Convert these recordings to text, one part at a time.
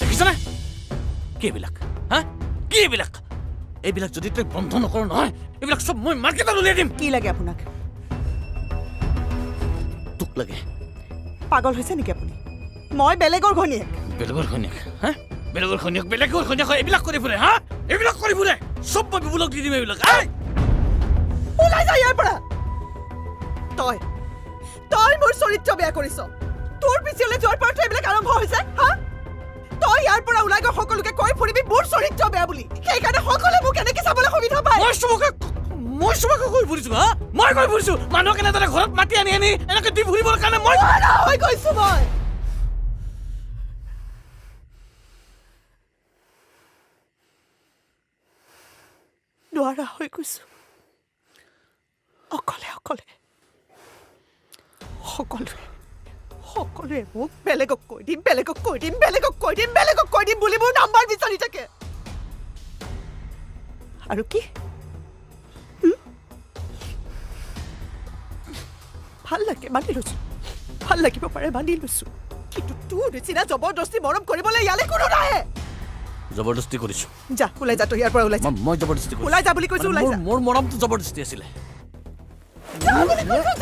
দেখিছনে কি এইবিলাক হা কি এইবিলাক এইবিলাক যদি তই বন্ধ নকৰ নহয় এইবিলাক সব মই মাৰ্কেটত উলিয়াই দিম কি লাগে আপোনাক তোক লাগে পাগল হৈছে নেকি আপুনি মই বেলেগৰ ঘনীয়েক হা বেলেগৰ ঘনীয়েক এইবিলাক কৰি ফুৰে হা এইবিলাক কৰি ফুৰে সব মই বিপুলক দি দিম এইবিলাক ওলাই যা ইয়াৰ পৰা তই মোৰ চৰিত্ৰ বেয়া কৰিছ তোৰ পিছলৈ যোৱাৰ পৰা এইবিলাক আৰম্ভ হৈছে হা তই ইয়াৰ পৰা ওলাই গৈ সকলোকে কৈ ফুৰিবি মোৰ চৰিত্ৰ বেয়া বুলি সেইকাৰণে সকলোৱে মোক এনেকে চাবলৈ সুবিধা পায় মই চবকে কৈ ফুৰিছো হা মই কৈ ফুৰিছো মানুহক এনেদৰে ঘৰত মাতি আনি এনেকে দি ফুৰিবৰ কাৰণে মই হৈ গৈছো মই নোৱাৰা হৈ গৈছো অকলে সকলোৱে মোক বেলেগক কৈ দিম বুলি মোৰ নাম্বাৰ বিচাৰি থাকে আৰু কি ভাল লাগে ভাল লাগিব পাৰে মানি লৈছো কিন্তু তোৰ নিচিনা জবৰদস্তি মৰম কৰিবলৈ ইয়ালে কোনো নাহে জবৰদস্তি কৰিছো যা ওলাই যা তই ইয়াৰ পৰা ওলাই যা মই জবৰদস্তি কৰিছো ওলাই যা বুলি কৈছো ওলাই যা মোৰ মৰমটো জবৰদস্তি আছিলে যা বুলি কৈছো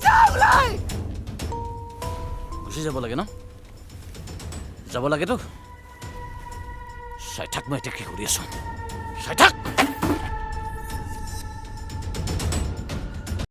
যা ওলাই গুচি যাব লাগে ন যাব লাগেতো চাই থাক মই এতিয়া কি কৰি আছো চাই থাক